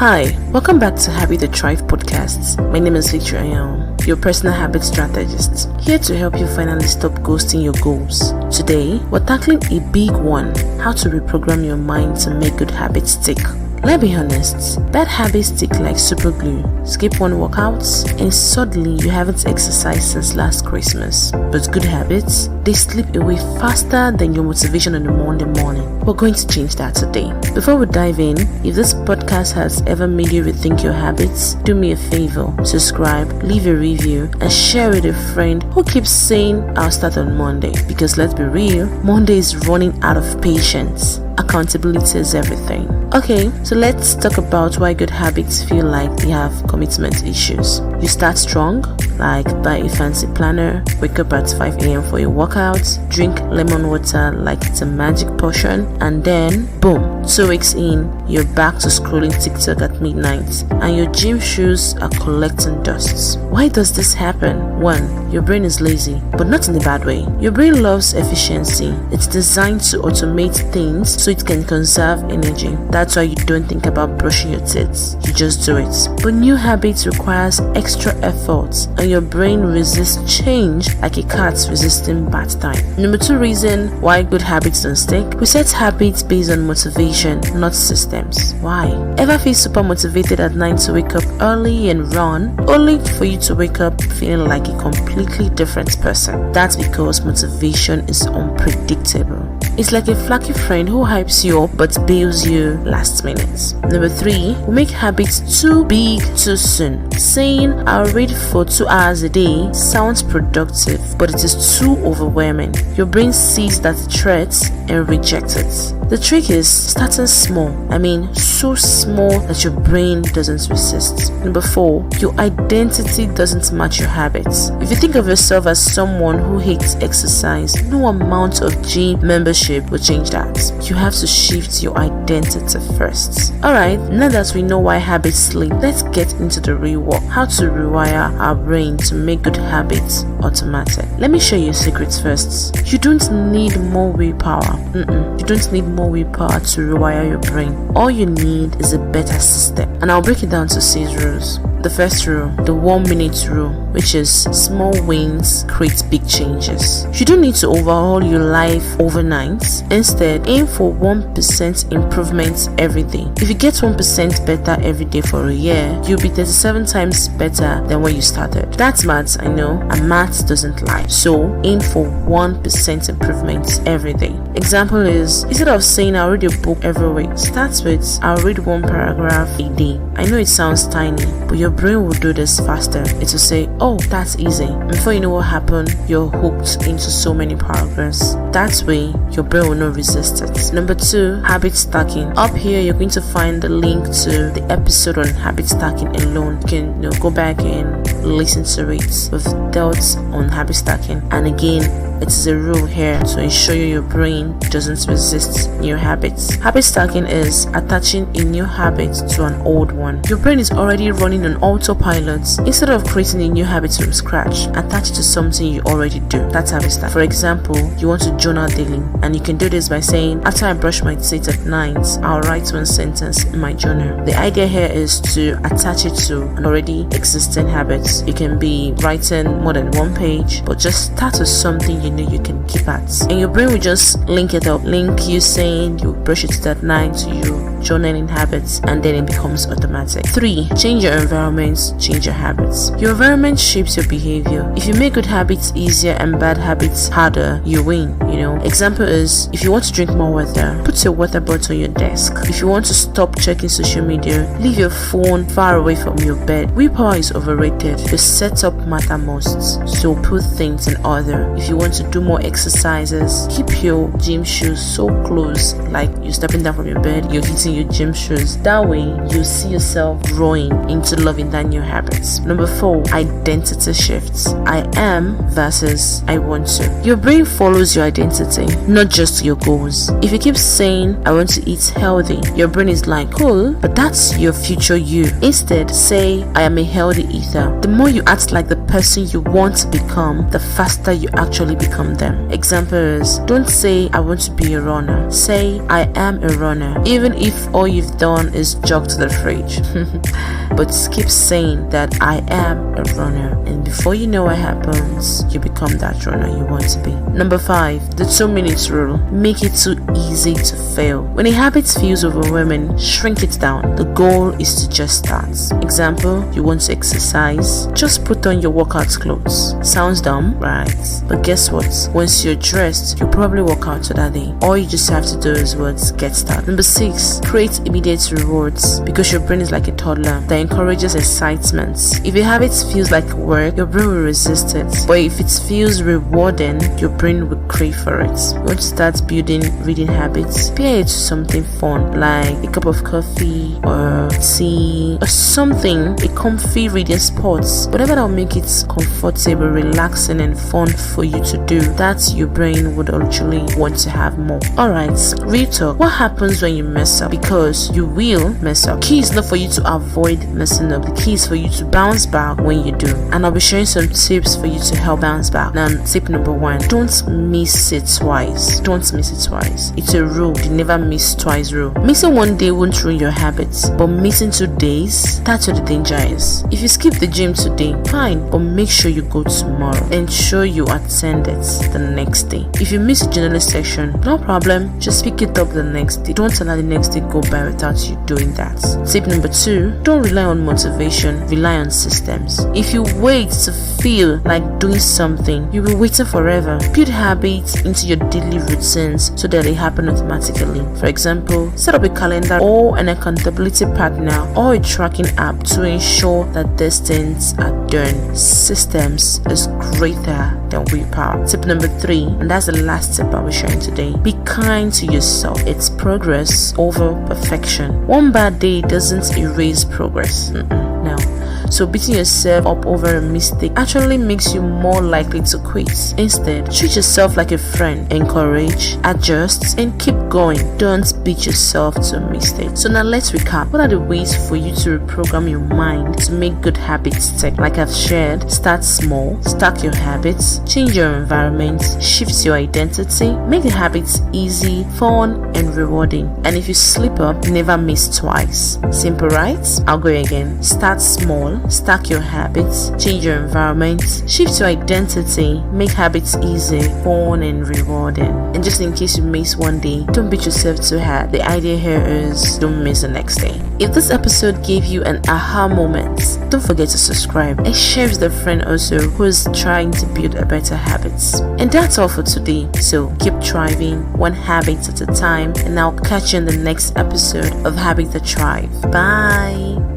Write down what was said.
Hi, welcome back to Habit the Thrive podcasts. My name is Reprogram, your personal habit strategist, here to help you finally stop ghosting your goals. Today, we're tackling a big one: how to reprogram your mind to make good habits stick. Let's be honest, bad habits stick like super glue. Skip one workout and suddenly you haven't exercised since last Christmas. But good habits, they slip away faster than your motivation on a Monday morning. We're going to change that today. Before we dive in, if this podcast has ever made you rethink your habits, do me a favor, subscribe, leave a review, and share with a friend who keeps saying I'll start on Monday. Because let's be real, Monday is running out of patience. Accountability is everything. Okay, so let's talk about why good habits feel like they have commitment issues. You start strong, like buy a fancy planner, wake up at 5 a.m. for your workout, drink lemon water like it's a magic potion, and then boom, 2 weeks in, you're back to scrolling TikTok at midnight and your gym shoes are collecting dust. Why does this happen? 1. Your brain is lazy, but not in a bad way. Your brain loves efficiency. It's designed to automate things so it can conserve energy. That's why you don't think about brushing your teeth. You just do it. But new habits requires extra effort and your brain resists change like a cat resisting bath time. Number 2 reason why good habits don't stick: we set habits based on motivation, not systems. Why? Ever feel super motivated at night to wake up early and run, only for you to wake up feeling like a completely different person? That's because motivation is unpredictable. It's like a flaky friend who hypes you up but bails you last minute. Number 3, we make habits too big too soon. Saying I'll read for 2 hours a day sounds productive, but it is too overwhelming. Your brain sees that threat and rejects it. The trick is starting small. So small that your brain doesn't resist. Number 4, your identity doesn't match your habits. If you think of yourself as someone who hates exercise, no amount of gym membership will change that. You have to shift your identity first. Alright, now that we know why habits slip, let's get into the real work. How to rewire our brain to make good habits automatic. Let me show you a secret first. You don't need more willpower. You don't need more willpower to rewire your brain. All you need is a better system. And I'll break it down to 6 rules. The first rule, the 1 minute rule, which is small wins create big changes. You don't need to overhaul your life overnight. Instead, aim for 1% improvement every day. If you get 1% better every day for a year, you'll be 37 times better than when you started. That's maths, I know, and maths doesn't lie. So aim for 1% improvement every day. Example is, instead of saying I'll read a book every week, start with I'll read 1 paragraph a day. I know it sounds tiny, but your brain will do this faster. It will say, oh, that's easy. Before you know what happened, you're hooked into so many paragraphs. That way, your brain will not resist it. Number 2, habit stacking. Up here, you're going to find the link to the episode on habit stacking alone. You can go back and listen to it. We've dealt on habit stacking. And again, it is a rule here to ensure your brain doesn't resist new habits. Habit stacking is attaching a new habit to an old one. Your brain is already running on autopilot. Instead of creating a new habit from scratch, attach it to something you already do. That's habit stacking. For example, you want to journal daily, and you can do this by saying, after I brush my teeth at night, I'll write 1 sentence in my journal. The idea here is to attach it to an already existing habit. You can be writing more than 1 page, but just start with something you know you can keep at, and your brain will just link it up. Link you saying you brush your teeth at night to your journaling habits, and then it becomes automatic. 3, change your environment, change your habits. Your environment shapes your behavior. If you make good habits easier and bad habits harder, you win. Example is, if you want to drink more water, put your water bottle on your desk. If you want to stop checking social media, leave your phone far away from your bed. Willpower is overrated. Your setup matter most, so put things in order. If you want to do more exercises, keep your gym shoes so close, like you're stepping down from your bed, you're hitting your gym shoes. That way, you see yourself growing into loving that new habits. Number 4, identity shifts. I am versus I want to. Your brain follows your identity, not just your goals. If you keep saying I want to eat healthy, your brain is like, cool, but that's your future you. Instead, say I am a healthy eater. The more you act like the person you want to become, the faster you actually become them. Example is, don't say I want to be a runner. Say I am a runner. Even if if all you've done is jog to the fridge. But keep saying that I am a runner, and before you know what happens, you become that runner you want to be. Number 5, the 2 minutes rule. Make it too easy to fail. When a habit feels overwhelming, shrink it down. The goal is to just start. Example, you want to exercise, just put on your workout clothes. Sounds dumb, right? But guess what? Once you're dressed, you'll probably work out to that day. All you just have to do is get started. Number 6, create immediate rewards, because your brain is like a toddler that encourages excitement. If a habit feels like work, your brain will resist it. But if it feels rewarding, your brain will crave for it. You want to start building reading habits? Pair it to something fun, like a cup of coffee or tea or something, a comfy reading spot. Whatever that will make it comfortable, relaxing, and fun for you to do, that your brain would actually want to have more. Alright, real talk. What happens when you mess up? Because you will mess up. Key is not for you to avoid messing up. The key is for you to bounce back when you do. And I'll be sharing some tips for you to help bounce back. Now, tip number 1, don't miss it twice. Don't miss it twice. It's a rule. You never miss twice rule. Missing one day won't ruin your habits, but missing 2 days, that's where the danger is. If you skip the gym today, fine, but make sure you go tomorrow. Ensure you attend it the next day. If you miss a journaling section, no problem, just pick it up the next day. Don't allow the next day go by without you doing that. Tip number 2, don't rely on motivation, rely on systems. If you wait to feel like doing something, you'll be waiting forever. Build habits into your daily routines so that they happen automatically. For example, set up a calendar or an accountability partner or a tracking app to ensure that these things are done. Systems is greater than willpower. Tip number 3, and that's the last tip I'll be sharing today. Be kind to yourself. It's progress over perfection. One bad day doesn't erase progress. No. So beating yourself up over a mistake actually makes you more likely to quit. Instead, treat yourself like a friend. Encourage, adjust, and keep going. Don't beat yourself to a mistake. So now let's recap. What are the ways for you to reprogram your mind to make good habits stick? Like I've shared, start small, stack your habits, change your environment, shift your identity, make the habits easy, fun, and rewarding. And if you slip up, never miss twice. Simple, right? I'll go again. Start small, stack your habits, change your environment, shift your identity, make habits easy, fun, and rewarding. And just in case you miss one day, don't beat yourself too hard. The idea here is don't miss the next day. If this episode gave you an aha moment, don't forget to subscribe and share with a friend also who's trying to build a better habits. And that's all for today. So keep thriving one habit at a time, and I'll catch you in the next episode of Habits That Thrive. Bye.